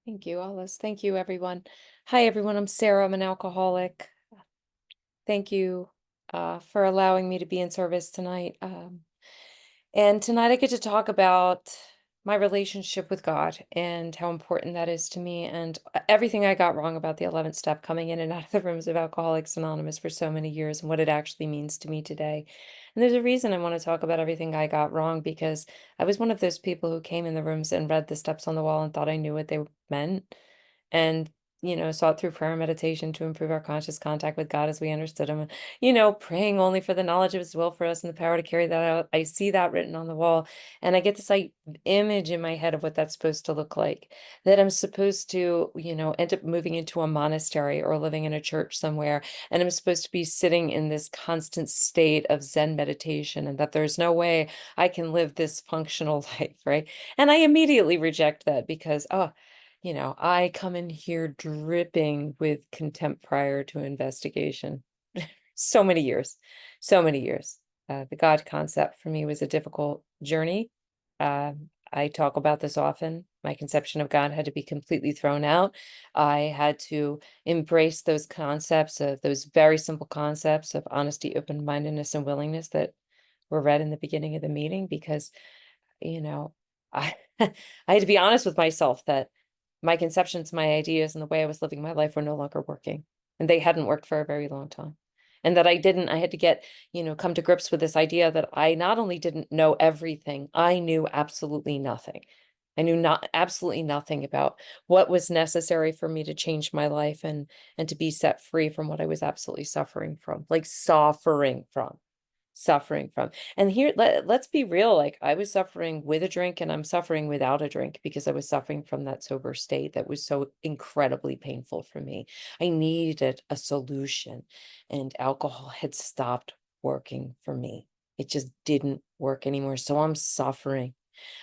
Thank you, Alice. Thank you, everyone. Hi, everyone. I'm Sarah. I'm an alcoholic. Thank you for allowing me to be in service tonight. And tonight I get to talk about my relationship with God and how important that is to me and everything I got wrong about the 11th step coming in and out of the rooms of Alcoholics Anonymous for so many years and what it actually means to me today. And there's a reason I want to talk about everything I got wrong because I was one of those people who came in the rooms and read the steps on the wall and thought I knew what they meant and sought through prayer and meditation to improve our conscious contact with God as we understood him, praying only for the knowledge of his will for us and the power to carry that out. I see that written on the wall, and I get this image in my head of what that's supposed to look like, that I'm supposed to, end up moving into a monastery or living in a church somewhere, and I'm supposed to be sitting in this constant state of Zen meditation, and that there's no way I can live this functional life, right? And I immediately reject that because, I come in here dripping with contempt prior to investigation. So many years, so many years. The God concept for me was a difficult journey. I talk about this often. My conception of God had to be completely thrown out. I had to embrace those concepts of those very simple concepts of honesty, open-mindedness, and willingness that were read in the beginning of the meeting because, you know, I I had to be honest with myself that my conceptions, my ideas, and the way I was living my life were no longer working, and they hadn't worked for a very long time. And that I had to get, come to grips with this idea that I not only didn't know everything, I knew absolutely nothing. I knew not absolutely nothing about what was necessary for me to change my life and to be set free from what I was absolutely suffering from, like suffering from. And here, let's be real, like I was suffering with a drink and I'm suffering without a drink because I was suffering from that sober state that was so incredibly painful for me. I needed a solution, and alcohol had stopped working for me. It just didn't work anymore. So I'm suffering,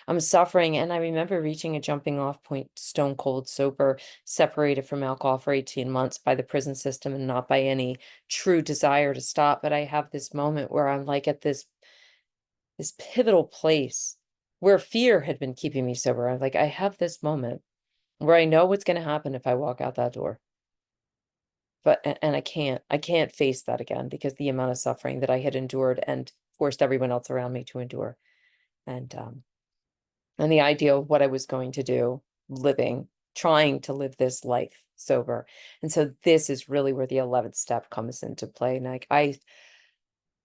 and I remember reaching a jumping off point, stone cold sober, separated from alcohol for 18 months by the prison system and not by any true desire to stop. But I have this moment where I'm like at this pivotal place where fear had been keeping me sober. I'm like, I have this moment where I know what's going to happen if I walk out that door. But and I can't face that again because the amount of suffering that I had endured and forced everyone else around me to endure. And and the idea of what I was going to do, trying to live this life sober. And so this is really where the 11th step comes into play. And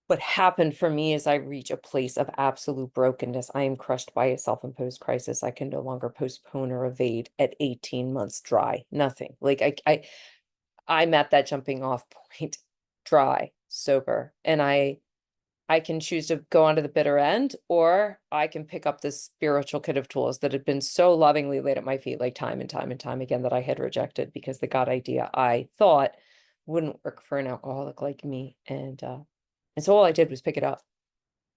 what happened for me is I reach a place of absolute brokenness. I am crushed by a self-imposed crisis. I can no longer postpone or evade at 18 months dry, nothing. Like I'm at that jumping off point, dry, sober. And I can choose to go onto the bitter end, or I can pick up this spiritual kit of tools that had been so lovingly laid at my feet, like time and time and time again, that I had rejected because the God idea I thought wouldn't work for an alcoholic like me. And so all I did was pick it up.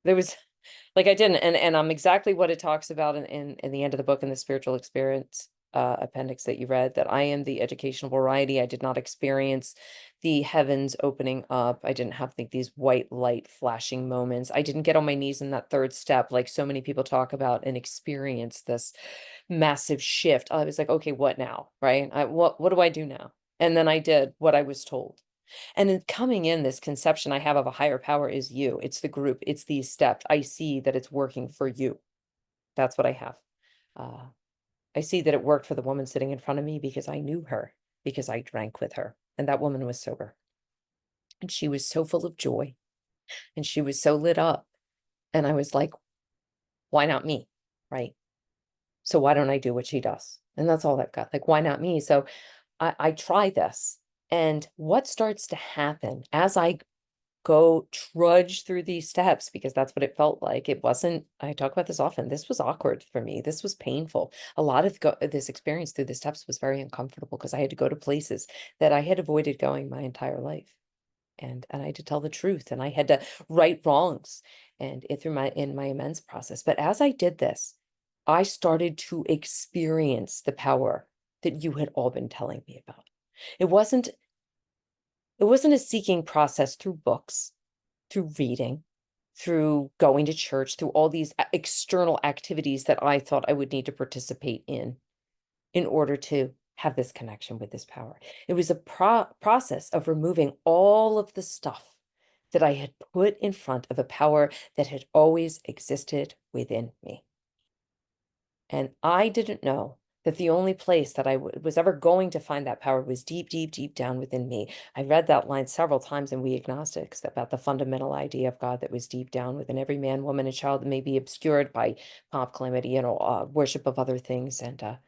There was like I didn't, and I'm exactly what it talks about in the end of the book in the spiritual experience appendix that you read, that I am the educational variety. I did not experience the heavens opening up. I didn't have like these white light flashing moments. I didn't get on my knees in that third step like so many people talk about and experience this massive shift. I was like, okay, what now? Right? What do I do now? And then I did what I was told. And in coming in, this conception I have of a higher power is you. It's the group. It's these steps. I see that it's working for you. That's what I have. Uh, I see that it worked for the woman sitting in front of me because I knew her, because I drank with her. And that woman was sober. And she was so full of joy and she was so lit up. And I was like, why not me? Right. So why don't I do what she does? And that's all I've got. Like, why not me? So I try this. And what starts to happen as I go trudge through these steps, because that's what it felt like. It wasn't, I talk about this often. This was awkward for me. This was painful. A lot of this experience through the steps was very uncomfortable because I had to go to places that I had avoided going my entire life. And I had to tell the truth and I had to right wrongs and it through my in my amends process. But as I did this, I started to experience the power that you had all been telling me about. It wasn't it wasn't a seeking process through books, through reading, through going to church, through all these external activities that I thought I would need to participate in. in order to have this connection with this power. It was a process of removing all of the stuff that I had put in front of a power that had always existed within me. And I didn't know that the only place that I was ever going to find that power was deep, deep, deep down within me. I read that line several times in We Agnostics about the fundamental idea of God that was deep down within every man, woman, and child that may be obscured by pomp, calamity, worship of other things. And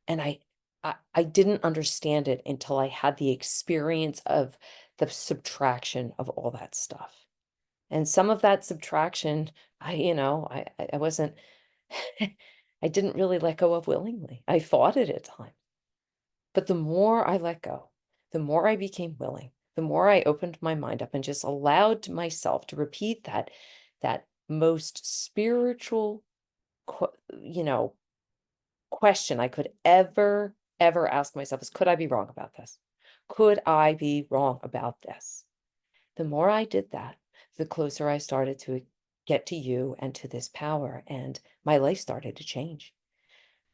I didn't understand it until I had the experience of the subtraction of all that stuff. And some of that subtraction, I wasn't, I didn't really let go of willingly. I fought it at times. But the more I let go, the more I became willing, the more I opened my mind up and just allowed myself to repeat that most spiritual, you know, question I could ever ask myself is, could I be wrong about this? Could I be wrong about this? The more I did that, the closer I started to get to you and to this power, and my life started to change.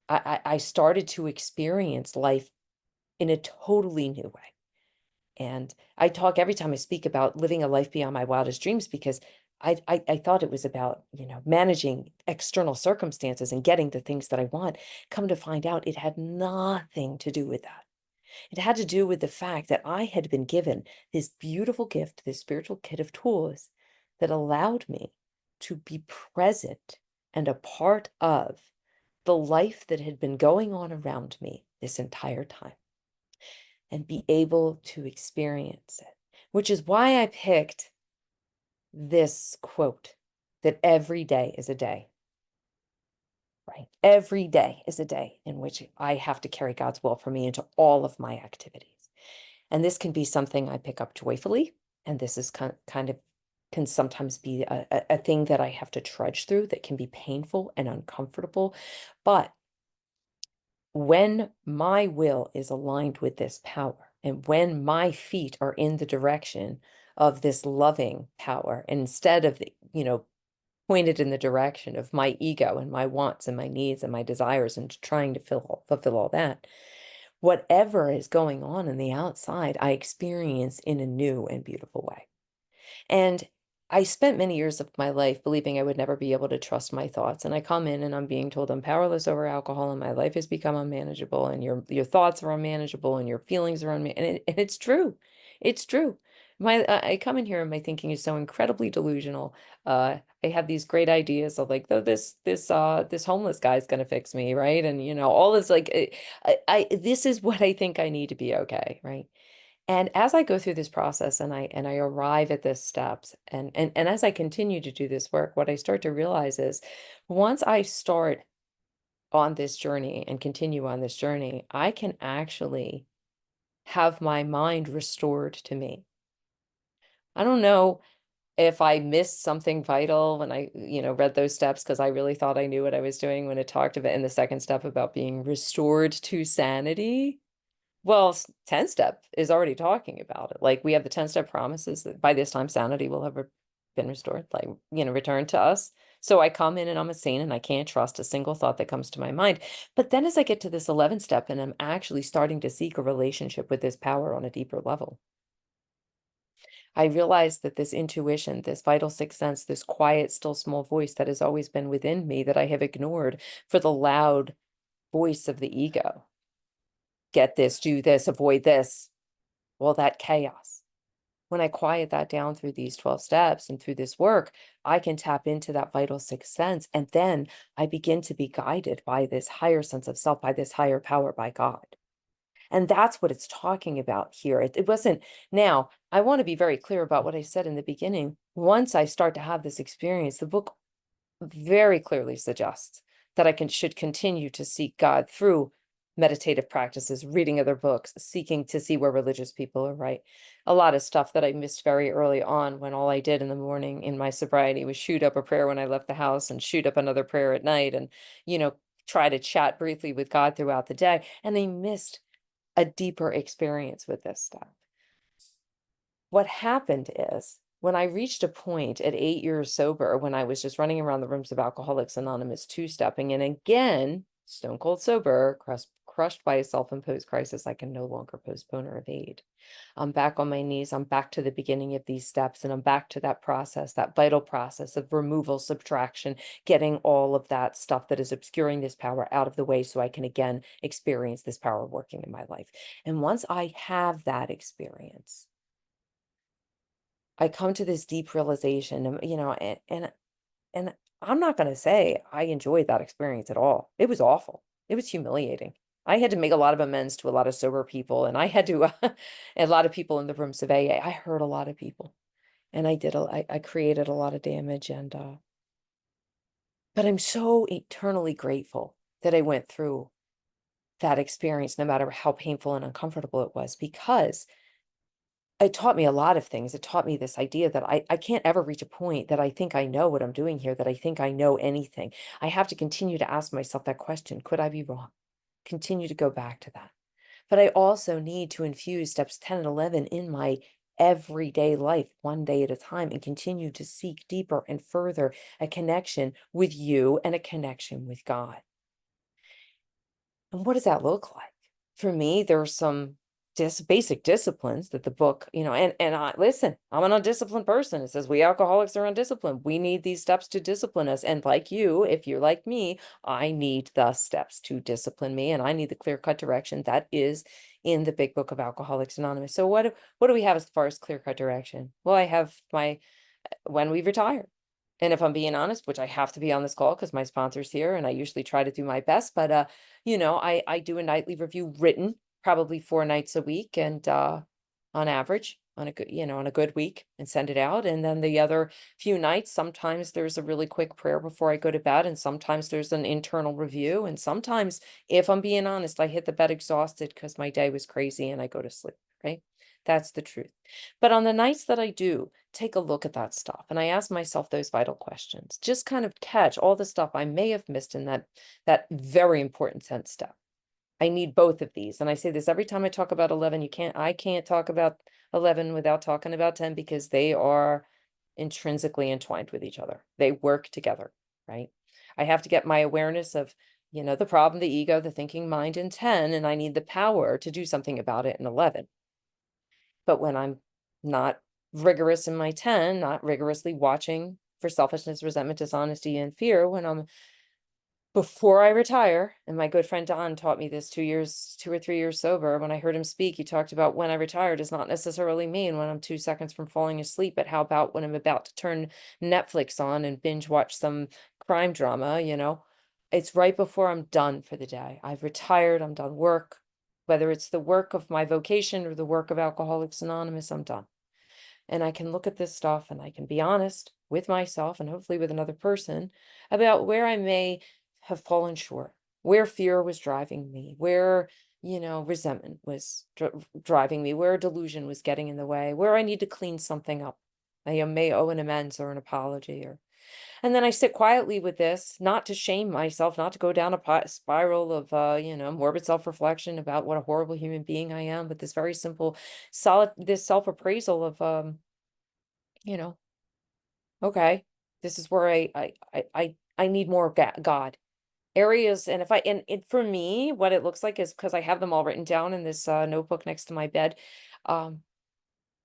I started to experience life in a totally new way. And I talk every time I speak about living a life beyond my wildest dreams because I thought it was about, managing external circumstances and getting the things that I want. Come to find out, it had nothing to do with that. It had to do with the fact that I had been given this beautiful gift, this spiritual kit of tools that allowed me to be present and a part of the life that had been going on around me this entire time and be able to experience it, which is why I picked this quote that every day is a day, right? Every day is a day in which I have to carry God's will for me into all of my activities. And this can be something I pick up joyfully. And this is kind of can sometimes be a thing that I have to trudge through that can be painful and uncomfortable. But when my will is aligned with this power, and when my feet are in the direction of this loving power, instead of pointed in the direction of my ego and my wants and my needs and my desires and trying to fulfill all that, whatever is going on the outside, I experience in a new and beautiful way. And I spent many years of my life believing I would never be able to trust my thoughts. And I come in and I'm being told I'm powerless over alcohol and my life has become unmanageable and your thoughts are unmanageable and your feelings are unmanageable. And it's true. It's true. I come in here and my thinking is so incredibly delusional. I have these great ideas of like, though this homeless guy's gonna fix me, right? And all this like this is what I think I need to be okay, right? And as I go through this process and I arrive at this steps and as I continue to do this work, what I start to realize is once I start on this journey and continue on this journey, I can actually have my mind restored to me. I don't know if I missed something vital when I, read those steps because I really thought I knew what I was doing when it talked about in the second step about being restored to sanity. Well, 10 step is already talking about it. Like we have the 10-step promises that by this time sanity will have been restored, like, returned to us. So I come in and I'm a saint and I can't trust a single thought that comes to my mind. But then as I get to this 11th step and I'm actually starting to seek a relationship with this power on a deeper level, I realize that this intuition, this vital sixth sense, this quiet, still small voice that has always been within me that I have ignored for the loud voice of the ego. Get this, do this, avoid this. Well, that chaos. When I quiet that down through these 12 steps and through this work, I can tap into that vital sixth sense. And then I begin to be guided by this higher sense of self, by this higher power, by God. And that's what it's talking about here. It wasn't. Now, I want to be very clear about what I said in the beginning. Once I start to have this experience, the book very clearly suggests that should continue to seek God through meditative practices, reading other books, seeking to see where religious people are right. A lot of stuff that I missed very early on when all I did in the morning in my sobriety was shoot up a prayer when I left the house and shoot up another prayer at night and, try to chat briefly with God throughout the day. And they missed a deeper experience with this stuff. What happened is when I reached a point at 8 years sober, when I was just running around the rooms of Alcoholics Anonymous, two-stepping, and again, stone cold sober, crushed by a self-imposed crisis I can no longer postpone or evade. I'm back on my knees. I'm back to the beginning of these steps, and I'm back to that process, that vital process of removal, subtraction, getting all of that stuff that is obscuring this power out of the way so I can again experience this power working in my life. And once I have that experience, I come to this deep realization, and I'm not going to say I enjoyed that experience at all. It was awful. It was humiliating. I had to make a lot of amends to a lot of sober people, and I had to, a lot of people in the rooms of AA. I hurt a lot of people, and I created a lot of damage, but I'm so eternally grateful that I went through that experience, no matter how painful and uncomfortable it was, because it taught me a lot of things. It taught me this idea that I can't ever reach a point that I think I know what I'm doing here, that I think I know anything. I have to continue to ask myself that question. Could I be wrong? Continue to go back to that. But I also need to infuse steps 10 and 11 in my everyday life, one day at a time, and continue to seek deeper and further a connection with you and a connection with God. And what does that look like? For me, there's some basic disciplines that the book, and I listen, I'm an undisciplined person. It says we alcoholics are undisciplined. We need these steps to discipline us. And like you, if you're like me, I need the steps to discipline me, and I need the clear-cut direction that is in the big book of Alcoholics Anonymous. So what do we have as far as clear-cut direction? Well, I have my when we retire. And if I'm being honest, which I have to be on this call because my sponsor's here and I usually try to do my best, but I do a nightly review written, probably 4 nights a week, and on average, on a good week, and send it out. And then the other few nights, sometimes there's a really quick prayer before I go to bed, and sometimes there's an internal review. And sometimes, if I'm being honest, I hit the bed exhausted because my day was crazy and I go to sleep, right? That's the truth. But on the nights that I do take a look at that stuff and I ask myself those vital questions, just kind of catch all the stuff I may have missed in that very important sense step. I need both of these. And I say this every time I talk about 11. I can't talk about 11 without talking about 10, because they are intrinsically entwined with each other. They work together, right? I have to get my awareness of, the problem, the ego, the thinking mind in 10, and I need the power to do something about it in 11. But when I'm not rigorous in my 10, not rigorously watching for selfishness, resentment, dishonesty, and fear, before I retire, and my good friend Don taught me this 2 or 3 years sober. When I heard him speak, he talked about when I retire does not necessarily mean when I'm 2 seconds from falling asleep, but how about when I'm about to turn Netflix on and binge watch some crime drama. It's right before I'm done for the day. I've retired, I'm done work. Whether it's the work of my vocation or the work of Alcoholics Anonymous, I'm done. And I can look at this stuff and I can be honest with myself and hopefully with another person about where I may have fallen short, where fear was driving me, where, resentment was driving me, where delusion was getting in the way, where I need to clean something up. I may owe an amends or an apology, and then I sit quietly with this, not to shame myself, not to go down a spiral of, morbid self-reflection about what a horrible human being I am, but this very simple, solid, this self-appraisal of, you know, okay, this is where I need more of God areas. And if and it, for me, what it looks like is, because I have them all written down in this notebook next to my bed. Um,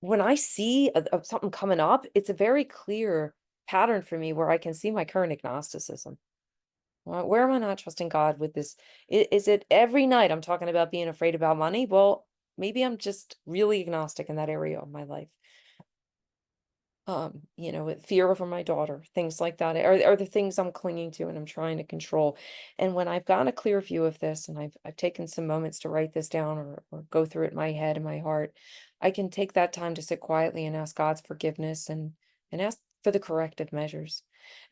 when I see something coming up, it's a very clear pattern for me where I can see my current agnosticism. Where am I not trusting God with this? Is it every night I'm talking about being afraid about money? Well, maybe I'm just really agnostic in that area of my life. With fear over my daughter, things like that are the things I'm clinging to and I'm trying to control. And when I've gotten a clear view of this and I've taken some moments to write this down, or go through it in my head and my heart, I can take that time to sit quietly and ask God's forgiveness, and ask for the corrective measures.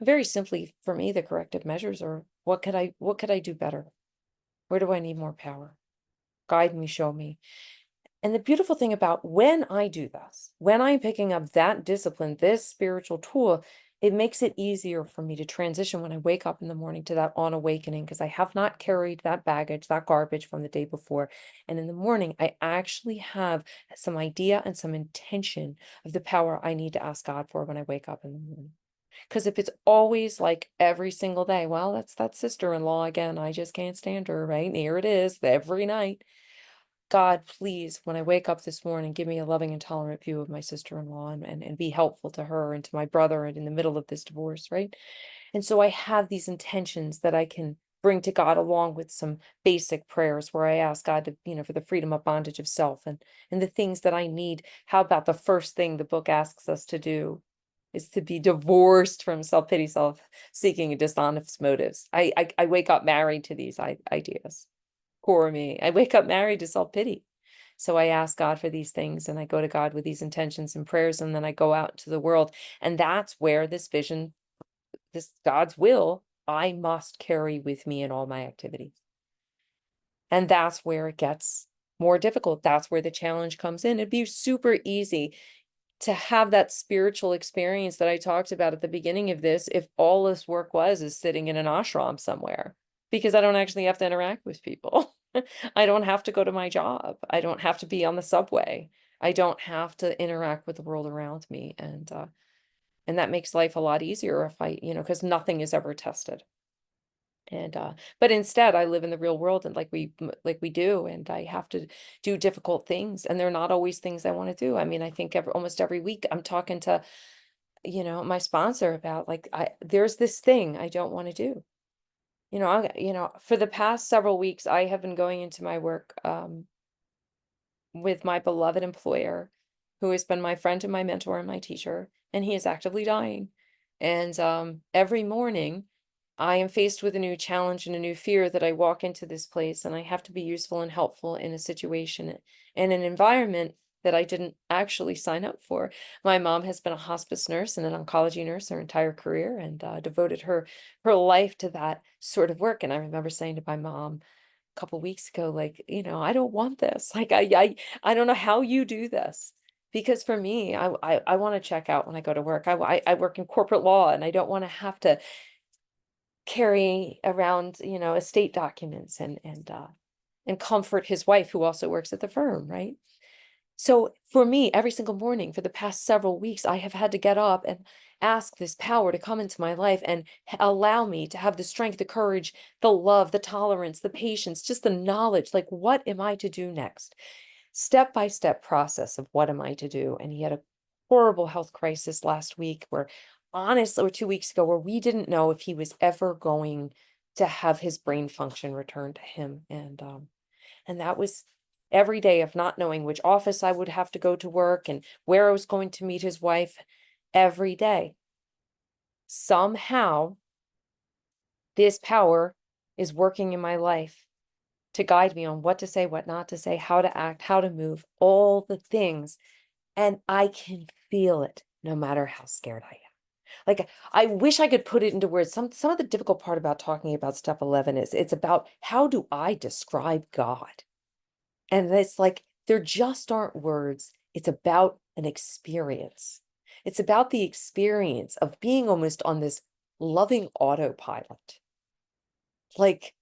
Very simply, for me, the corrective measures are, what could I do better? Where do I need more power? Guide me, show me. And the beautiful thing about when I do this, when I'm picking up that discipline, this spiritual tool, it makes it easier for me to transition when I wake up in the morning to that on awakening, because I have not carried that baggage, that garbage from the day before. And in the morning, I actually have some idea and some intention of the power I need to ask God for when I wake up in the morning. Because if it's always like every single day, well, that's that sister-in-law again. I just can't stand her, right? And here it is every night. God, please, when I wake up this morning, give me a loving and tolerant view of my sister-in-law and be helpful to her and to my brother and in the middle of this divorce, right? And so I have these intentions that I can bring to God along with some basic prayers where I ask God to, for the freedom of bondage of self and the things that I need. How about the first thing the book asks us to do is to be divorced from self-pity, self-seeking, and dishonest motives. I wake up married to these ideas. Poor me. I wake up married to self-pity. So I ask God for these things and I go to God with these intentions and prayers, and then I go out into the world. And that's where this vision, this God's will, I must carry with me in all my activities. And that's where it gets more difficult. That's where the challenge comes in. It'd be super easy to have that spiritual experience that I talked about at the beginning of this if all this work is sitting in an ashram somewhere, because I don't actually have to interact with people. I don't have to go to my job. I don't have to be on the subway. I don't have to interact with the world around me. And that makes life a lot easier if because nothing is ever tested. And but instead I live in the real world, and like we do, and I have to do difficult things, and they're not always things I want to do. I mean, I think almost every week I'm talking to my sponsor about, like, there's this thing I don't want to do. For the past several weeks I have been going into my work with my beloved employer, who has been my friend and my mentor and my teacher, and he is actively dying. And every morning, I am faced with a new challenge and a new fear that I walk into this place and I have to be useful and helpful in a situation and an environment that I didn't actually sign up for. My mom has been a hospice nurse and an oncology nurse her entire career, and devoted her life to that sort of work. And I remember saying to my mom, couple weeks ago, like, I don't want this. Like, I don't know how you do this. Because for me, I want to check out when I go to work. I work in corporate law, and I don't want to have to carry around, estate documents and comfort his wife, who also works at the firm, right? So for me, every single morning for the past several weeks, I have had to get up and ask this power to come into my life and allow me to have the strength, the courage, the love, the tolerance, the patience, just the knowledge, like, what am I to do next? Step by step process of what am I to do? And he had a horrible health crisis last week where, honestly, or 2 weeks ago, where we didn't know if he was ever going to have his brain function return to him. And that was every day of not knowing which office I would have to go to work and where I was going to meet his wife every day. Somehow, this power is working in my life to guide me on what to say, what not to say, how to act, how to move, all the things. And I can feel it no matter how scared I am. Like, I wish I could put it into words. Some of the difficult part about talking about step 11 is it's about, how do I describe God? And it's like, there just aren't words. It's about an experience. It's about the experience of being almost on this loving autopilot, like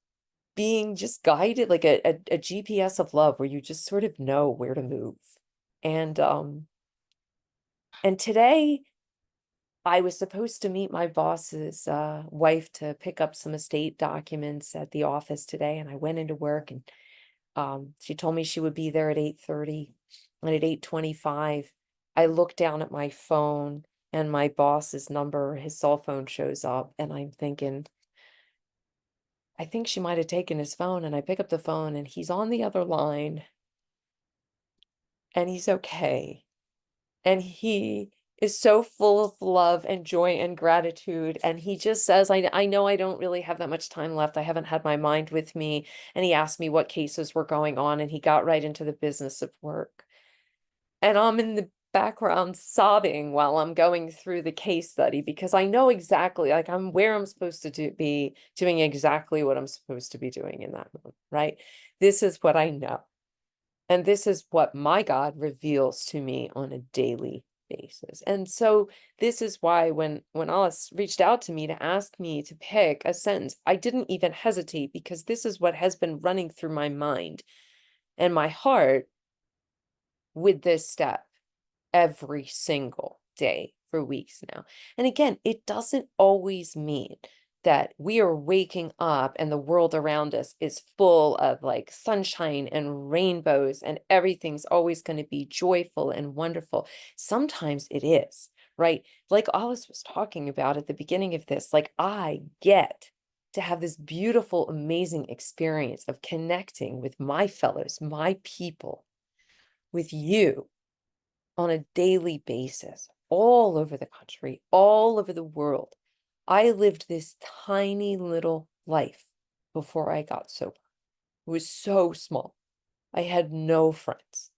being just guided, like a GPS of love where you just sort of know where to move. And today I was supposed to meet my boss's wife to pick up some estate documents at the office today, and I went into work, and she told me she would be there at 8:30, and at 8:25, I look down at my phone and my boss's number, his cell phone shows up, and I'm thinking, I think she might have taken his phone, and I pick up the phone and he's on the other line and he's okay. And he is so full of love and joy and gratitude. And he just says, I know I don't really have that much time left. I haven't had my mind with me. And he asked me what cases were going on, and he got right into the business of work. And I'm in the background sobbing while I'm going through the case study, because I know exactly, like, I'm where I'm supposed to be doing exactly what I'm supposed to be doing in that moment, right? This is what I know. And this is what my God reveals to me on a daily basis. And so this is why when Alice reached out to me to ask me to pick a sentence, I didn't even hesitate, because this is what has been running through my mind and my heart with this step every single day for weeks now. And again, it doesn't always mean that we are waking up and the world around us is full of like sunshine and rainbows and everything's always going to be joyful and wonderful. Sometimes it is, right? Like Alice was talking about at the beginning of this, like I get to have this beautiful, amazing experience of connecting with my fellows, my people, with you on a daily basis, all over the country, all over the world. I lived this tiny little life before I got sober. It was so small. I had no friends.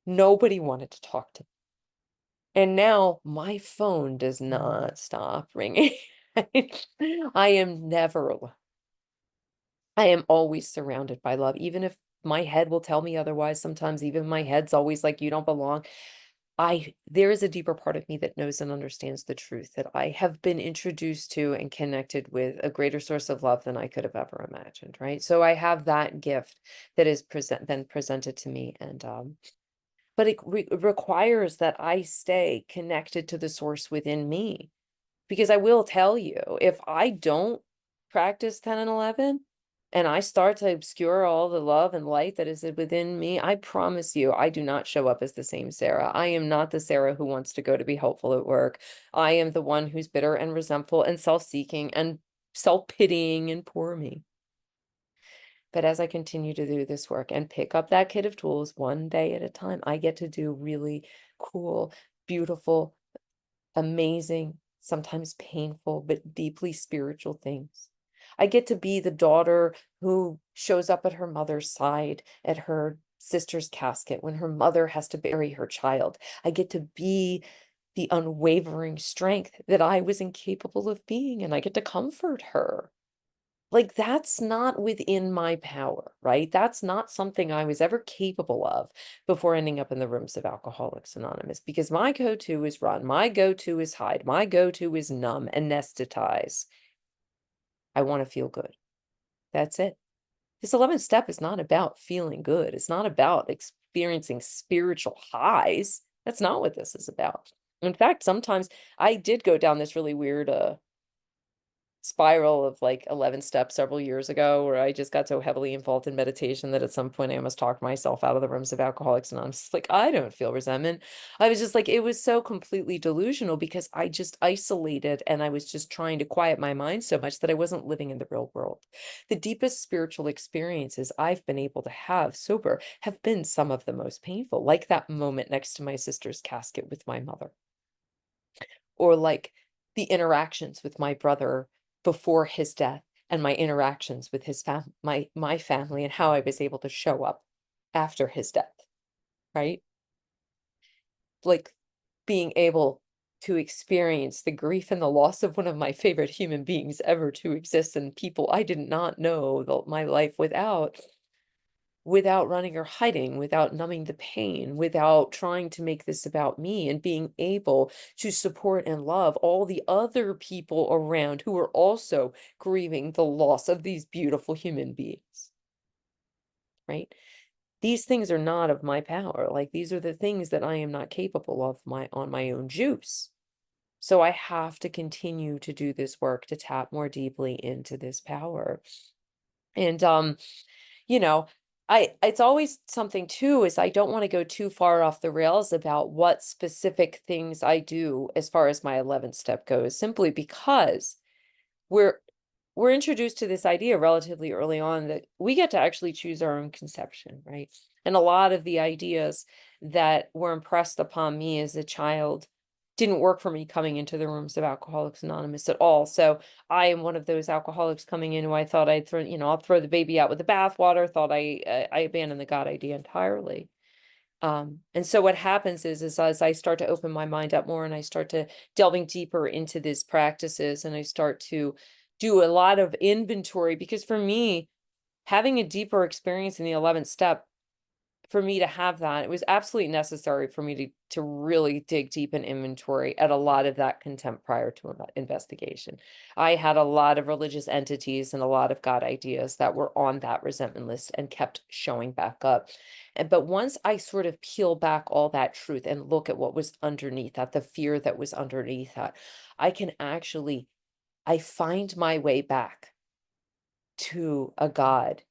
Nobody wanted to talk to me. And now my phone does not stop ringing. I am never alone. I am always surrounded by love, even if my head will tell me otherwise. Sometimes even my head's always like, you don't belong. There is a deeper part of me that knows and understands the truth that I have been introduced to and connected with a greater source of love than I could have ever imagined, right? So I have that gift that is been presented to me, and but it requires that I stay connected to the source within me, because I will tell you, if I don't practice 10 and 11, and I start to obscure all the love and light that is within me, I promise you, I do not show up as the same Sarah. I am not the Sarah who wants to go to be helpful at work. I am the one who's bitter and resentful and self-seeking and self-pitying and poor me. But as I continue to do this work and pick up that kit of tools one day at a time, I get to do really cool, beautiful, amazing, sometimes painful, but deeply spiritual things. I get to be the daughter who shows up at her mother's side at her sister's casket when her mother has to bury her child. I get to be the unwavering strength that I was incapable of being, and I get to comfort her. Like, that's not within my power, right? That's not something I was ever capable of before ending up in the rooms of Alcoholics Anonymous, because my go-to is run, my go-to is hide, my go-to is numb, anesthetize. I want to feel good. That's it. This 11th step is not about feeling good. It's not about experiencing spiritual highs. That's not what this is about. In fact, sometimes I did go down this really weird spiral of like 11 steps several years ago, where I just got so heavily involved in meditation that at some point I almost talked myself out of the rooms of Alcoholics Anonymous. Like, I don't feel resentment. I was just like, it was so completely delusional because I just isolated and I was just trying to quiet my mind so much that I wasn't living in the real world. The deepest spiritual experiences I've been able to have sober have been some of the most painful, like that moment next to my sister's casket with my mother, or like the interactions with my brother before his death, and my interactions with his my family, and how I was able to show up after his death, right? Like being able to experience the grief and the loss of one of my favorite human beings ever to exist, and people I did not know my life without running or hiding, without numbing the pain, without trying to make this about me, and being able to support and love all the other people around who are also grieving the loss of these beautiful human beings, right? These things are not of my power. Like, these are the things that I am not capable of on my own juice. So I have to continue to do this work to tap more deeply into this power. And you know, it's always something too, is I don't want to go too far off the rails about what specific things I do as far as my 11th step goes, simply because we're we're introduced to this idea relatively early on that we get to actually choose our own conception, right? And a lot of the ideas that were impressed upon me as a child didn't work for me coming into the rooms of Alcoholics Anonymous at all. So I am one of those alcoholics coming in who I thought I'd throw, I'll throw the baby out with the bathwater, thought I abandoned the God idea entirely. And so what happens is as I start to open my mind up more and I start to delving deeper into these practices, and I start to do a lot of inventory, because for me, having a deeper experience in the 11th step for me to have that, it was absolutely necessary for me to really dig deep in inventory at a lot of that contempt prior to investigation. I had a lot of religious entities and a lot of God ideas that were on that resentment list and kept showing back up. But once I sort of peel back all that truth and look at what was underneath that, the fear that was underneath that, I can actually I find my way back to a God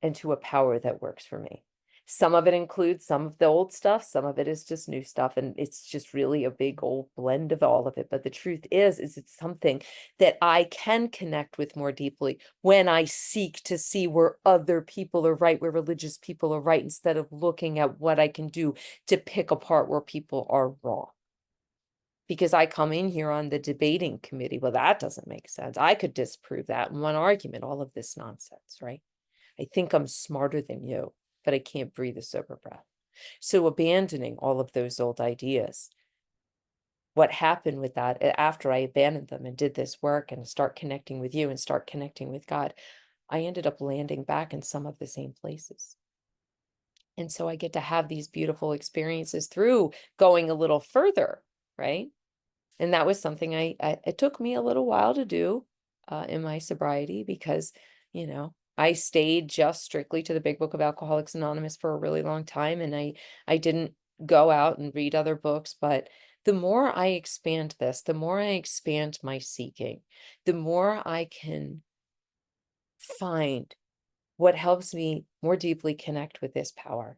and to a power that works for me. Some of it includes some of the old stuff, some of it is just new stuff, and it's just really a big old blend of all of it. But the truth is it's something that I can connect with more deeply when I seek to see where other people are right, where religious people are right, instead of looking at what I can do to pick apart where people are wrong. Because I come in here on the debating committee. Well, that doesn't make sense. I could disprove that in one argument, all of this nonsense, right? I think I'm smarter than you, but I can't breathe a sober breath. So abandoning all of those old ideas, what happened with that after I abandoned them and did this work and start connecting with you and start connecting with God, I ended up landing back in some of the same places. And so I get to have these beautiful experiences through going a little further, right? And that was something it took me a little while to do in my sobriety because, I stayed just strictly to the Big Book of Alcoholics Anonymous for a really long time, and I didn't go out and read other books. But the more I expand this, the more I expand my seeking, the more I can find what helps me more deeply connect with this power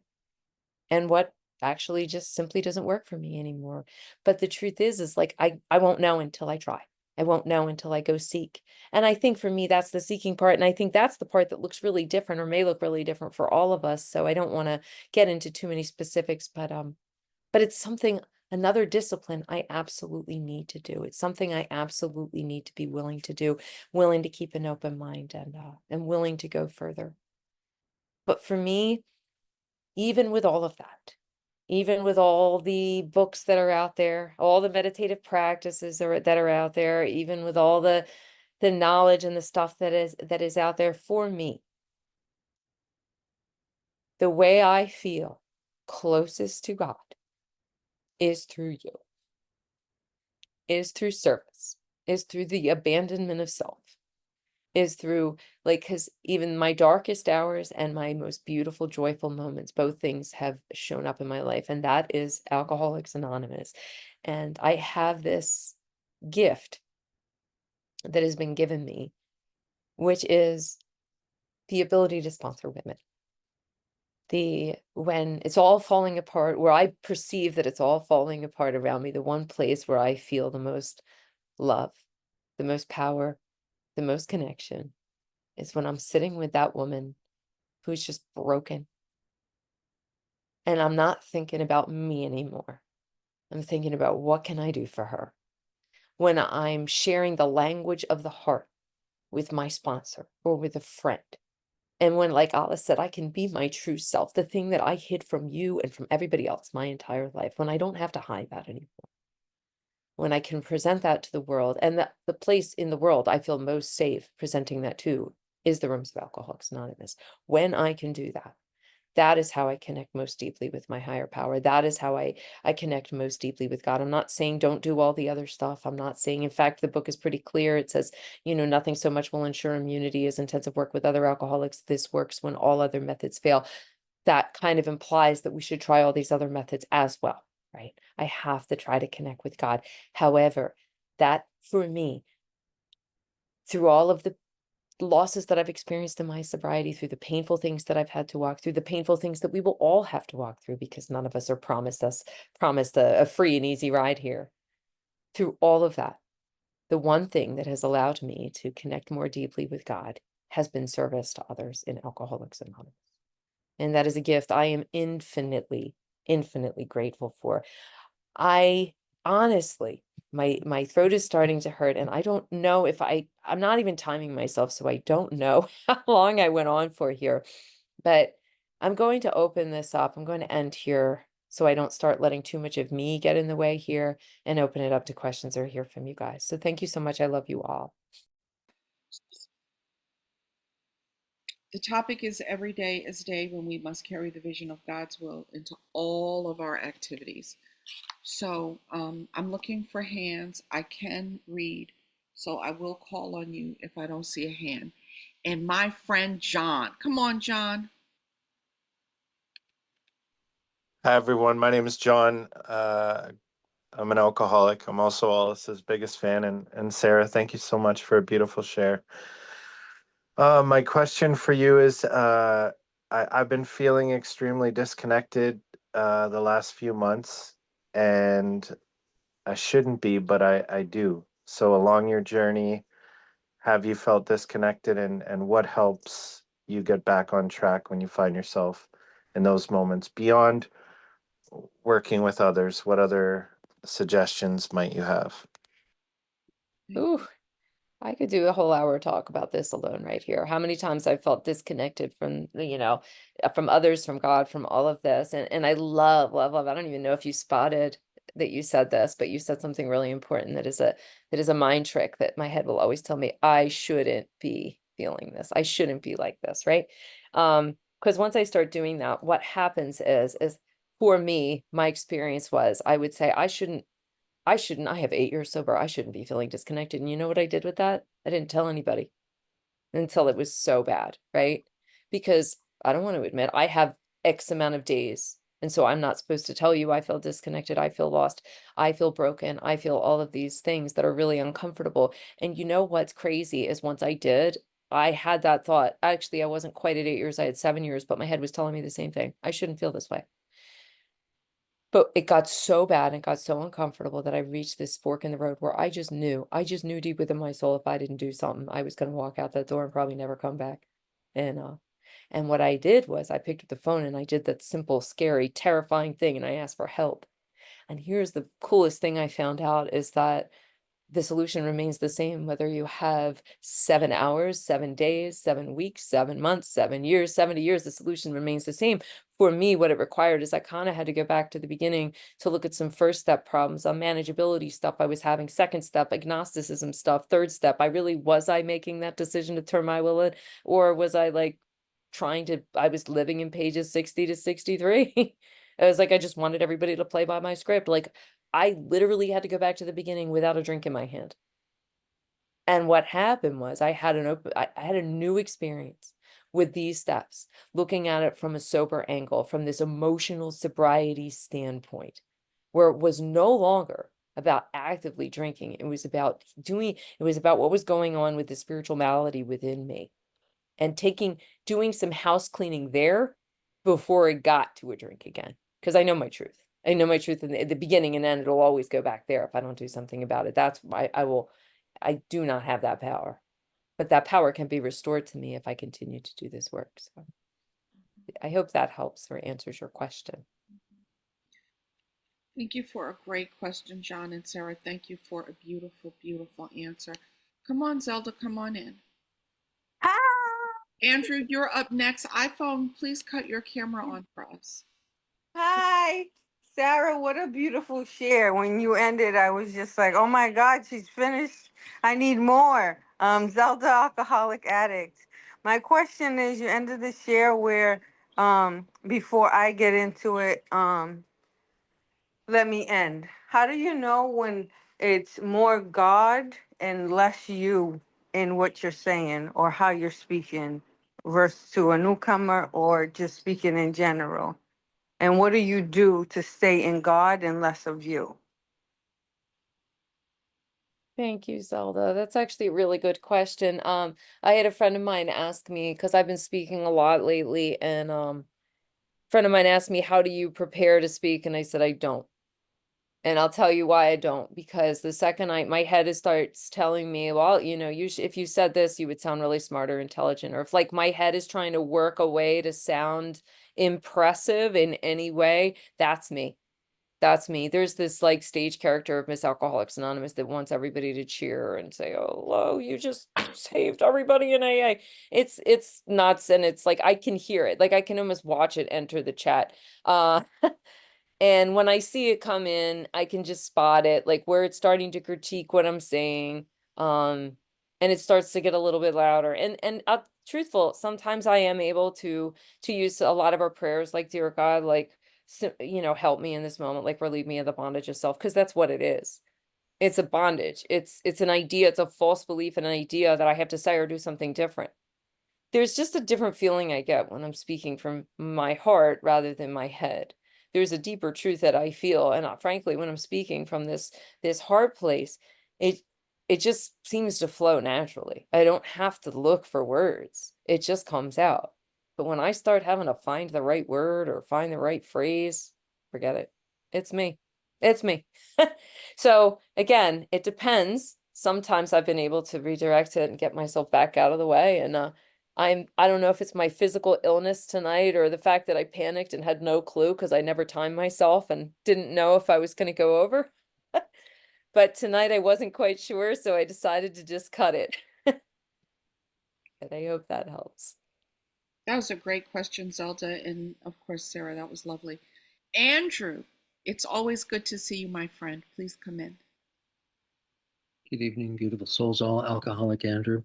and what actually just simply doesn't work for me anymore. But the truth is like I won't know until I try. I won't know until I go seek. And I think for me, that's the seeking part. And I think that's the part that looks really different or may look really different for all of us. So I don't want to get into too many specifics, but it's something, another discipline I absolutely need to do. It's something I absolutely need to be willing to do, willing to keep an open mind and willing to go further. But for me, even with all of that, even with all the books that are out there, all the meditative practices that are out there, even with all the knowledge and the stuff that is out there for me, the way I feel closest to God is through you, is through service, is through the abandonment of self, is through like, because even my darkest hours and my most beautiful, joyful moments, both things have shown up in my life, and that is Alcoholics Anonymous. And I have this gift that has been given me, which is the ability to sponsor women. When it's all falling apart, where I perceive that it's all falling apart around me, the one place where I feel the most love, the most power, the most connection is when I'm sitting with that woman who's just broken. And I'm not thinking about me anymore. I'm thinking about what can I do for her? When I'm sharing the language of the heart with my sponsor or with a friend. And when, like Alice said, I can be my true self, the thing that I hid from you and from everybody else my entire life, when I don't have to hide that anymore. When I can present that to the world, and the place in the world I feel most safe presenting that to is the rooms of Alcoholics Anonymous. When I can do that, that is how I connect most deeply with my higher power. That is how I connect most deeply with God. I'm not saying don't do all the other stuff. I'm not saying, in fact, the book is pretty clear. It says, nothing so much will ensure immunity as intensive work with other alcoholics. This works when all other methods fail. That kind of implies that we should try all these other methods as well, right? I have to try to connect with God. However, that for me, through all of the losses that I've experienced in my sobriety, through the painful things that I've had to walk through, the painful things that we will all have to walk through, because none of us are promised a free and easy ride here. Through all of that, the one thing that has allowed me to connect more deeply with God has been service to others in Alcoholics Anonymous. And that is a gift I am infinitely, infinitely grateful for. I honestly, my throat is starting to hurt, and I don't know if I'm not even timing myself, so I don't know how long I went on for here. But I'm going to open this up. I'm going to end here so I don't start letting too much of me get in the way here, and open it up to questions or hear from you guys. So thank you so much. I love you all. The topic is every day is a day when we must carry the vision of God's will into all of our activities. So I'm looking for hands. I can read, so I will call on you if I don't see a hand. And my friend John, come on, John. Hi everyone, my name is John. I'm an alcoholic. I'm also Alice's biggest fan, and Sarah, thank you so much for a beautiful share. My question for you is, I've been feeling extremely disconnected the last few months, and I shouldn't be, but I do. So along your journey, have you felt disconnected, and what helps you get back on track when you find yourself in those moments beyond working with others? What other suggestions might you have? Thank Ooh, you. I could do a whole hour talk about this alone right here. How many times I felt disconnected from, from others, from God, from all of this. And I love, love, love. I don't even know if you spotted that you said this, but you said something really important that is a mind trick that my head will always tell me I shouldn't be feeling this. I shouldn't be like this, right? Because once I start doing that, what happens is for me, my experience was I would say I have 8 years sober, I shouldn't be feeling disconnected, and you know what I did with that? I didn't tell anybody until it was so bad, right? Because I don't want to admit I have X amount of days, and so I'm not supposed to tell you I feel disconnected, I feel lost, I feel broken, I feel all of these things that are really uncomfortable, and you know what's crazy is once I did, I had that thought. Actually, I wasn't quite at 8 years, I had 7 years, but my head was telling me the same thing. I shouldn't feel this way. But it got so bad and got so uncomfortable that I reached this fork in the road where I just knew deep within my soul if I didn't do something, I was gonna walk out that door and probably never come back. And and what I did was I picked up the phone and I did that simple, scary, terrifying thing and I asked for help. And here's the coolest thing I found out is that the solution remains the same, whether you have 7 hours, 7 days, 7 weeks, 7 months, 7 years, 70 years, the solution remains the same. For me, what it required is I kind of had to go back to the beginning to look at some first step problems, on manageability stuff I was having, second step, agnosticism stuff, third step. Was I making that decision to turn my will in, or was I like I was living in pages 60 to 63. It was like I just wanted everybody to play by my script. Like I literally had to go back to the beginning without a drink in my hand. And what happened was I had a new experience with these steps, looking at it from a sober angle, from this emotional sobriety standpoint, where it was no longer about actively drinking. It was about what was going on with the spiritual malady within me and doing some house cleaning there before it got to a drink again. Because I know my truth. I know my truth in the beginning and then it'll always go back there if I don't do something about it. That's why I do not have that power. But that power can be restored to me if I continue to do this work. So I hope that helps or answers your question. Thank you for a great question, John and Sarah. Thank you for a beautiful, beautiful answer. Come on, Zelda, come on in. Hi. Andrew, you're up next. iPhone, please cut your camera on for us. Hi. Sarah, what a beautiful share. When you ended, I was just like, oh my God, she's finished. I need more. Zelda Alcoholic Addict. My question is you ended the share where before I get into it, let me end. How do you know when it's more God and less you in what you're saying or how you're speaking versus to a newcomer or just speaking in general? And what do you do to stay in God and less of you? Thank you, Zelda. That's actually a really good question. I had a friend of mine ask me because I've been speaking a lot lately, and friend of mine asked me, "How do you prepare to speak?" And I said, "I don't." And I'll tell you why I don't, because the second my head starts telling me, well, if you said this, you would sound really smart or intelligent, or if like my head is trying to work a way to sound impressive in any way, that's me. That's me. There's this like stage character of Miss Alcoholics Anonymous that wants everybody to cheer and say, "Oh, hello, you just saved everybody in AA." It's nuts, and it's like I can hear it. Like I can almost watch it enter the chat. Uh And when I see it come in, I can just spot it, like where it's starting to critique what I'm saying. And it starts to get a little bit louder. And truthful, sometimes I am able to use a lot of our prayers, like, dear God, like, help me in this moment, like, relieve me of the bondage of self, because that's what it is. It's a bondage. It's an idea, it's a false belief and an idea that I have to say or do something different. There's just a different feeling I get when I'm speaking from my heart rather than my head. There's a deeper truth that I feel, and frankly, when I'm speaking from this heart place, it it just seems to flow naturally. I don't have to look for words. It just comes out. But when I start having to find the right word or find the right phrase, forget it. It's me. It's me. So again, it depends. Sometimes I've been able to redirect it and get myself back out of the way, and I don't know if it's my physical illness tonight or the fact that I panicked and had no clue because I never timed myself and didn't know if I was going to go over. But tonight I wasn't quite sure, so I decided to just cut it. And I hope that helps. That was a great question, Zelda. And of course, Sarah, that was lovely. Andrew, it's always good to see you, my friend. Please come in. Good evening, beautiful souls, all. Alcoholic Andrew.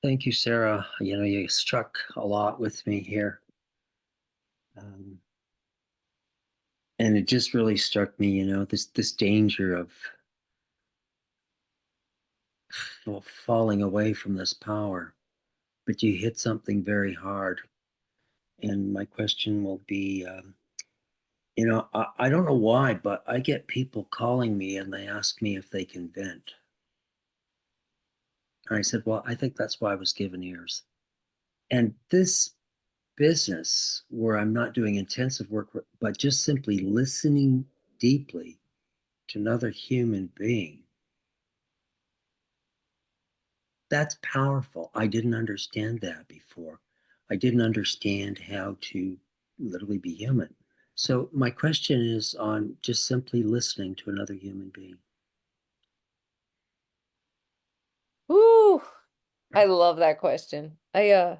Thank you, Sarah. You struck a lot with me here. And it just really struck me, this danger of falling away from this power. But you hit something very hard. And my question will be, I don't know why, but I get people calling me and they ask me if they can vent. And I said, well, I think that's why I was given ears. And this business where I'm not doing intensive work, but just simply listening deeply to another human being, that's powerful. I didn't understand that before. I didn't understand how to literally be human. So my question is on just simply listening to another human being. Ooh, I love that question. I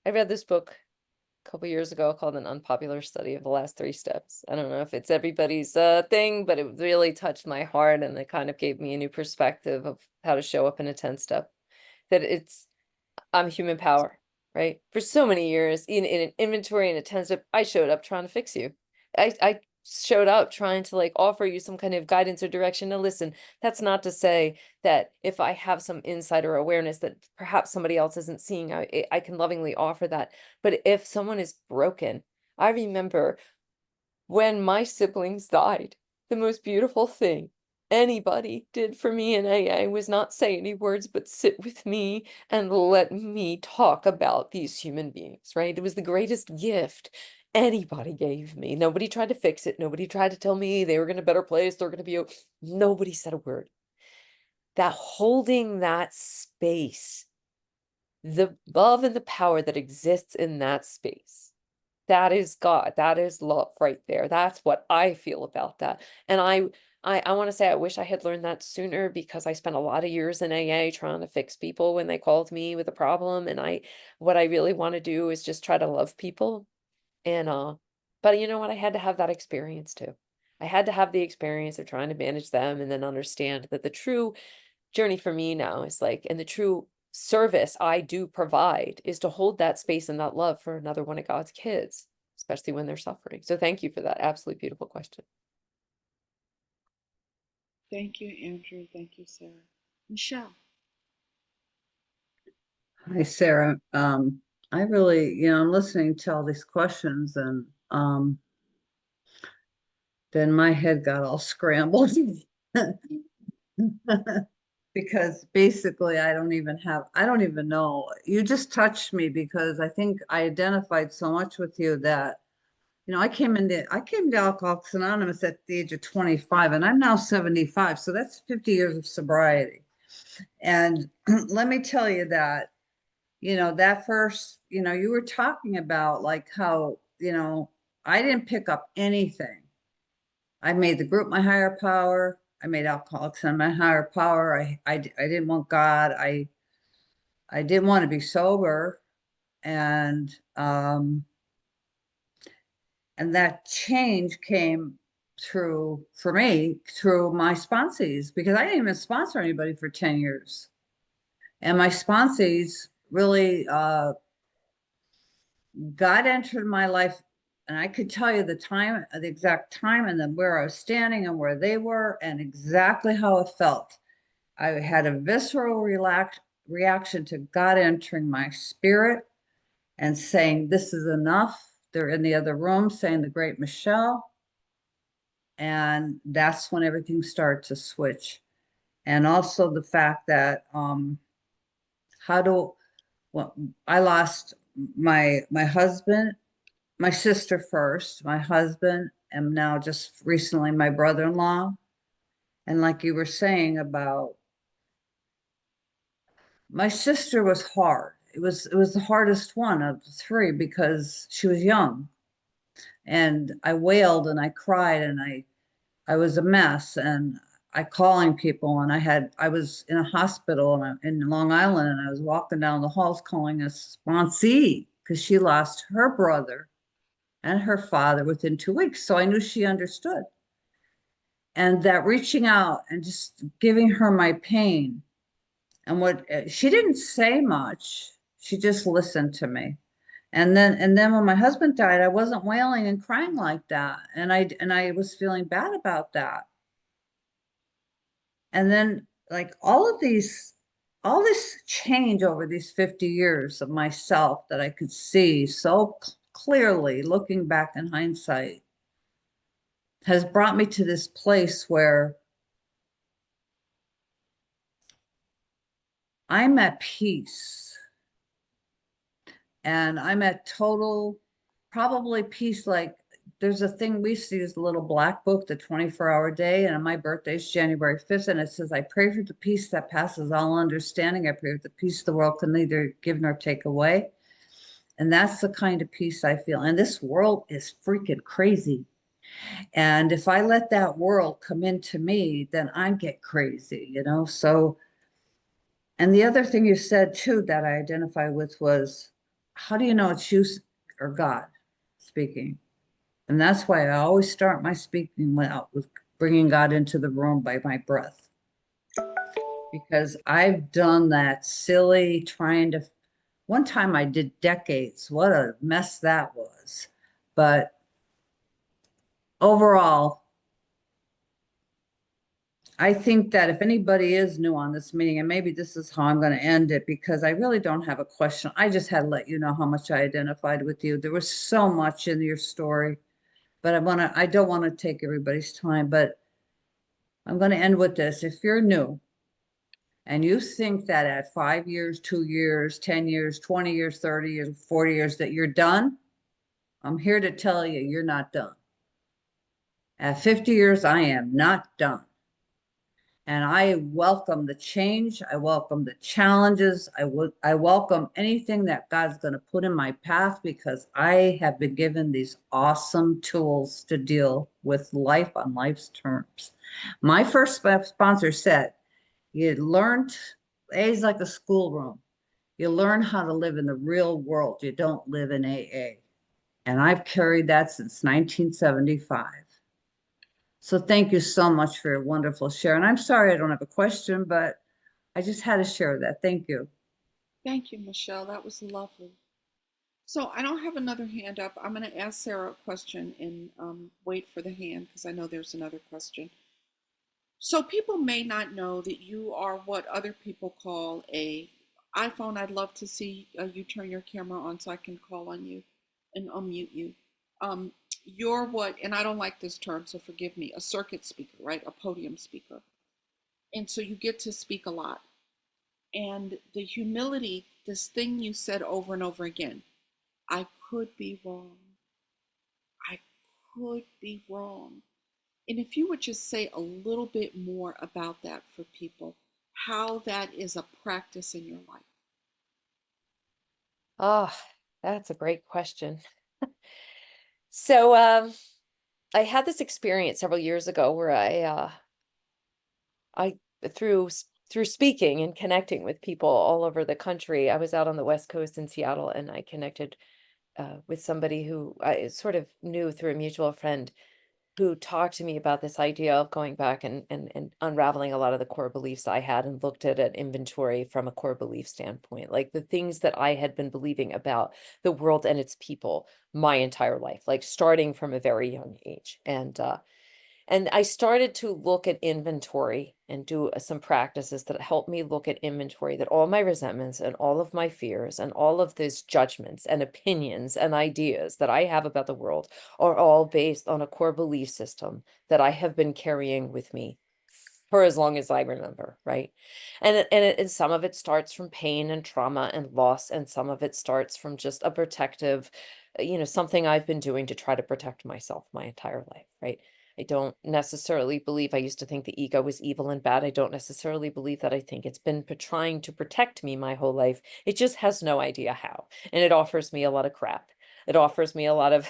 read this book a couple years ago called An Unpopular Study of the Last Three Steps. I don't know if it's everybody's thing, but it really touched my heart and it kind of gave me a new perspective of how to show up in a 10 step. That I'm human power, right? For so many years in an inventory and a 10 step, I showed up trying to fix you. I showed up trying to like offer you some kind of guidance or direction. Now listen, that's not to say that if I have some insight or awareness that perhaps somebody else isn't seeing, I can lovingly offer that. But if someone is broken, I remember when my siblings died, the most beautiful thing anybody did for me in AA was not say any words, but sit with me and let me talk about these human beings, right? It was the greatest gift anybody gave me. Nobody tried to fix it. Nobody tried to tell me they were in a better place. They're going to be, nobody said a word. That holding that space, the love and the power that exists in that space, that is God. That is love right there. That's what I feel about that. And I want to say I wish I had learned that sooner because I spent a lot of years in AA trying to fix people when they called me with a problem. And what I really want to do is just try to love people. And but you know what? I had to have that experience too. I had to have the experience of trying to manage them and then understand that the true journey for me now is like, and the true service I do provide is to hold that space and that love for another one of God's kids, especially when they're suffering. So thank you for that absolutely beautiful question. Thank you, Andrew. Thank you, Sarah. Michelle. Hi, Sarah. I really, I'm listening to all these questions and then my head got all scrambled because basically I don't even know. You just touched me because I think I identified so much with you that, I came to Alcoholics Anonymous at the age of 25 and I'm now 75. So that's 50 years of sobriety. And let me tell you that, that first, you were talking about like how, I didn't pick up anything. I made the group my higher power. I made Alcoholics and my higher power. I didn't want God. I didn't want to be sober. And that change came for me, through my sponsees, because I didn't even sponsor anybody for 10 years. And my sponsees really, God entered my life, and I could tell you the time, the exact time, and then where I was standing and where they were, and exactly how it felt. I had a visceral reaction to God entering my spirit and saying, "This is enough." They're in the other room saying the great Michelle. And that's when everything started to switch. And also the fact that how do well, I lost my husband, my sister first, my husband, and now just recently my brother-in-law. And like you were saying about my sister was hard. It was the hardest one of the three because she was young. And I wailed and I cried and I was a mess and I calling people and I was in a hospital in Long Island and I was walking down the halls calling a sponsee because she lost her brother and her father within 2 weeks. So I knew she understood. And that reaching out and just giving her my pain and what she didn't say much, she just listened to me. And then when my husband died, I wasn't wailing and crying like that. And I was feeling bad about that. And then like all this change over these 50 years of myself that I could see so clearly looking back in hindsight has brought me to this place where I'm at peace and I'm at total probably peace. Like there's a thing we see as a little black book, the 24-hour day, and my birthday is January 5th, and it says, "I pray for the peace that passes all understanding. I pray for the peace the world can neither give nor take away." And that's the kind of peace I feel. And this world is freaking crazy. And if I let that world come into me, then I get crazy. So, and the other thing you said too that I identify with was, how do you know it's you or God speaking? And that's why I always start my speaking with bringing God into the room by my breath. Because I've done that silly trying to, one time I did decades. What a mess that was. But overall, I think that if anybody is new on this meeting, and maybe this is how I'm going to end it, because I really don't have a question. I just had to let you know how much I identified with you. There was so much in your story, but I don't want to take everybody's time, but I'm going to end with this. If you're new and you think that at 5 years, 2 years, 10 years, 20 years, 30 years, 40 years, that you're done, I'm here to tell you, you're not done. At 50 years, I am not done. And I welcome the change. I welcome the challenges. I welcome anything that God's going to put in my path because I have been given these awesome tools to deal with life on life's terms. My first sponsor said, "You learned, A is like a schoolroom. You learn how to live in the real world. You don't live in AA." And I've carried that since 1975. So thank you so much for your wonderful share. And I'm sorry I don't have a question, but I just had to share that. Thank you. Thank you, Michelle. That was lovely. So I don't have another hand up. I'm going to ask Sarah a question and wait for the hand because I know there's another question. So people may not know that you are what other people call a iPhone. I'd love to see you turn your camera on so I can call on you and unmute you. You're what, and I don't like this term, so forgive me, a circuit speaker, right? A podium speaker. And so you get to speak a lot. And the humility, this thing you said over and over again, I could be wrong. I could be wrong. And if you would just say a little bit more about that for people, how that is a practice in your life. Oh, that's a great question. So, I had this experience several years ago where I through speaking and connecting with people all over the country. I was out on the West Coast in Seattle, and I connected with somebody who I sort of knew through a mutual friend. who talked to me about this idea of going back and unraveling a lot of the core beliefs I had and looked at an inventory from a core belief standpoint, like the things that I had been believing about the world and its people my entire life, like starting from a very young age. And I started to look at inventory and do some practices that helped me look at inventory, that all my resentments and all of my fears and all of these judgments and opinions and ideas that I have about the world are all based on a core belief system that I have been carrying with me for as long as I remember, right? And some of it starts from pain and trauma and loss, and some of it starts from just a protective, something I've been doing to try to protect myself my entire life, right? I don't necessarily believe I used to think the ego was evil and bad. I don't necessarily believe that. I think it's been trying to protect me my whole life. It just has no idea how. And it offers me a lot of crap. It offers me a lot of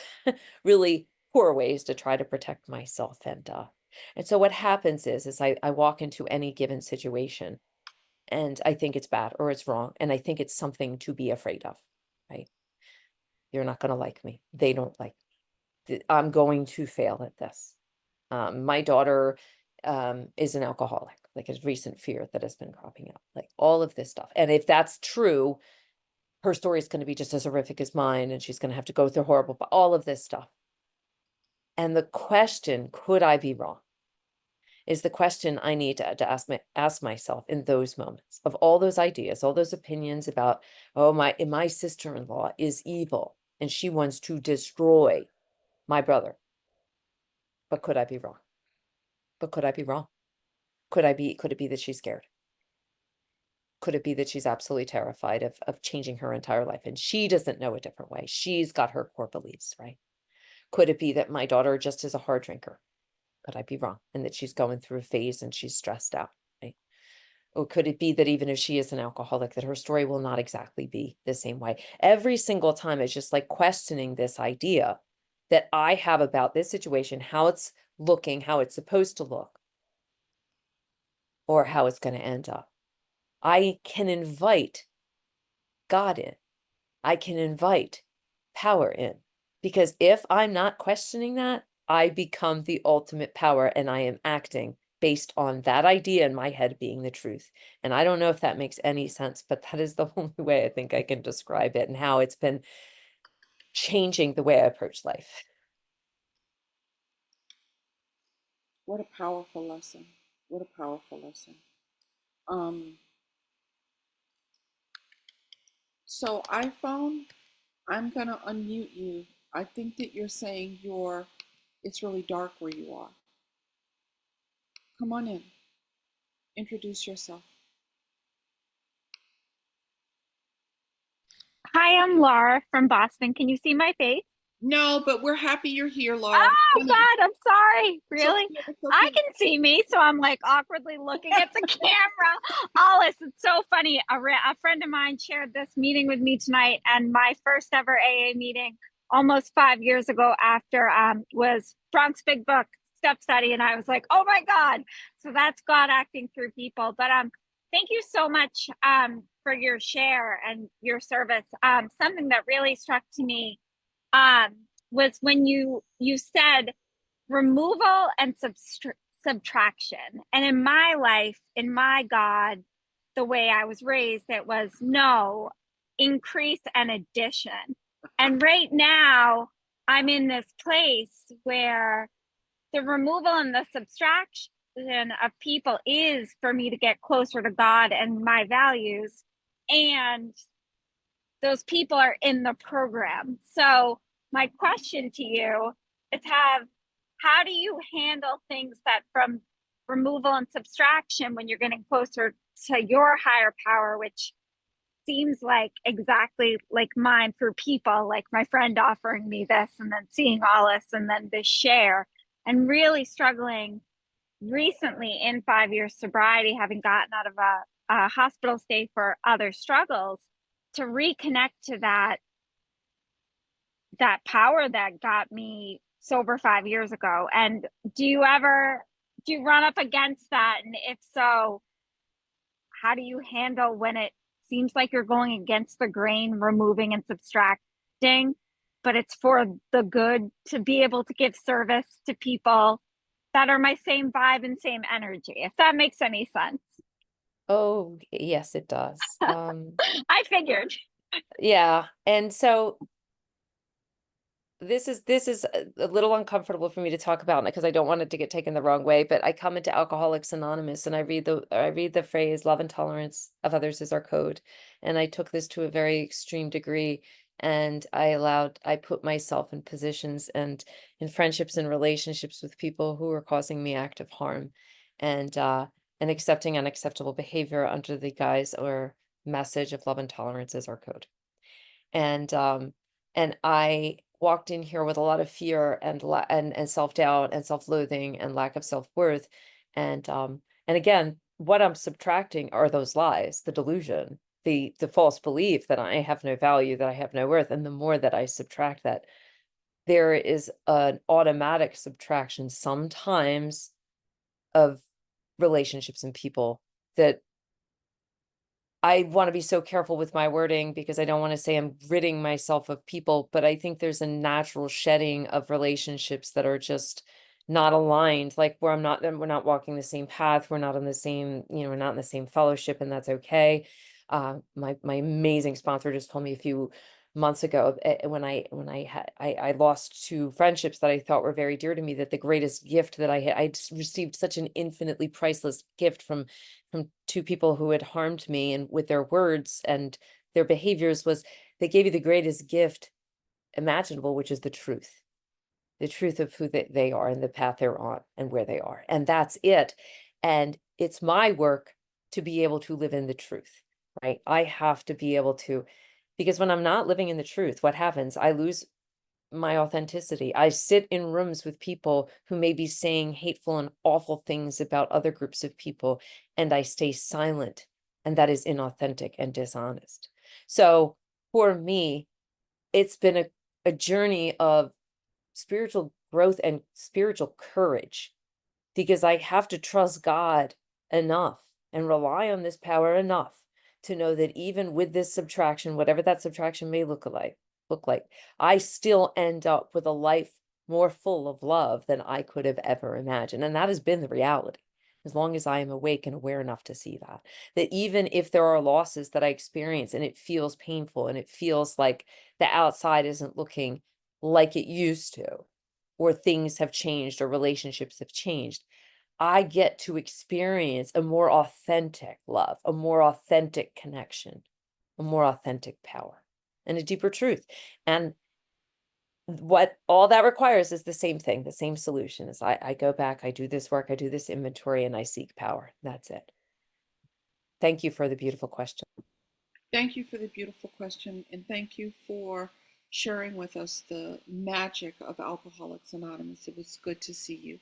really poor ways to try to protect myself. And so what happens is I walk into any given situation and I think it's bad or it's wrong. And I think it's something to be afraid of, right? You're not going to like me. They don't like me. I'm going to fail at this. My daughter is an alcoholic, like a recent fear that has been cropping up, like all of this stuff. And if that's true, her story is going to be just as horrific as mine, and she's going to have to go through horrible, all of this stuff. And the question, could I be wrong, is the question I need to ask myself in those moments of all those ideas, all those opinions about, oh, my sister-in-law is evil and she wants to destroy my brother. But could I be wrong? But could I be wrong? Could it be that she's scared? Could it be that she's absolutely terrified of changing her entire life and she doesn't know a different way? She's got her core beliefs, right? Could it be that my daughter just is a hard drinker? Could I be wrong? And that she's going through a phase and she's stressed out, right? Or could it be that even if she is an alcoholic, that her story will not exactly be the same way? Every single time it's just like questioning this idea that I have about this situation, how it's looking, how it's supposed to look, or how it's going to end up. I can invite God in. I can invite power in. Because if I'm not questioning that, I become the ultimate power and I am acting based on that idea in my head being the truth. And I don't know if that makes any sense, but that is the only way I think I can describe it and how it's been changing the way I approach life. What a powerful lesson. What a powerful lesson. Um, so iPhone, I'm gonna unmute you. I think that you're saying it's really dark where you are. Come on in. Introduce yourself. Hi, I'm Laura from Boston. Can you see my face? No, but we're happy you're here, Laura. Oh God, I'm sorry. Really? It's okay. I can see me, so I'm like awkwardly looking at the camera. Alice, it's so funny. A friend of mine shared this meeting with me tonight, and my first ever AA meeting almost 5 years ago after was Bronk's big book, Step Study, and I was like, oh my God. So that's God acting through people. But thank you so much for your share and your service. Something that really struck to me was when you said removal and subtraction. And in my life, in my God, the way I was raised, it was no, increase and addition. And right now, I'm in this place where the removal and the subtraction of people is for me to get closer to God and my values. And those people are in the program. So my question to you is how do you handle things that from removal and subtraction when you're getting closer to your higher power, which seems like exactly like mine through people, like my friend offering me this and then seeing all this and then this share, and really struggling recently in 5 years sobriety, having gotten out of a hospital stay for other struggles, to reconnect to that power that got me sober 5 years ago. And do you run up against that? And if so, how do you handle when it seems like you're going against the grain, removing and subtracting, but it's for the good, to be able to give service to people that are my same vibe and same energy, if that makes any sense. Oh, yes, it does. I figured. Yeah. And so this is a little uncomfortable for me to talk about because I don't want it to get taken the wrong way, but I come into Alcoholics Anonymous and I read the phrase love and tolerance of others is our code. And I took this to a very extreme degree, and I put myself in positions and in friendships and relationships with people who were causing me active harm, and accepting unacceptable behavior under the guise or message of love and tolerance is our code. And I walked in here with a lot of fear and self-doubt and self-loathing and lack of self-worth. And again, what I'm subtracting are those lies, the delusion, the false belief that I have no value, that I have no worth. And the more that I subtract that, there is an automatic subtraction sometimes of relationships and people that I want to be so careful with my wording because I don't want to say I'm ridding myself of people, but I think there's a natural shedding of relationships that are just not aligned, like where we're not walking the same path, we're not in the same, we're not in the same fellowship, and that's okay. My amazing sponsor just told me a few months ago, when I lost two friendships that I thought were very dear to me, that the greatest gift that I received such an infinitely priceless gift from two people who had harmed me, and with their words and their behaviors, was they gave you the greatest gift imaginable, which is the truth of who they are and the path they're on and where they are. And that's it. And it's my work to be able to live in the truth, right? I have to be able to, because when I'm not living in the truth, what happens? I lose my authenticity. I sit in rooms with people who may be saying hateful and awful things about other groups of people, and I stay silent. And that is inauthentic and dishonest. So for me, it's been a journey of spiritual growth and spiritual courage, because I have to trust God enough and rely on this power enough to know that even with this subtraction, whatever that subtraction may look like, I still end up with a life more full of love than I could have ever imagined. And that has been the reality, as long as I am awake and aware enough to see that even if there are losses that I experience and it feels painful and it feels like the outside isn't looking like it used to, or things have changed or relationships have changed, I get to experience a more authentic love, a more authentic connection, a more authentic power, and a deeper truth. And what all that requires is the same thing, the same solution is I go back, I do this work, I do this inventory, and I seek power. That's it. Thank you for the beautiful question. Thank you for the beautiful question, and thank you for sharing with us the magic of Alcoholics Anonymous. It was good to see you.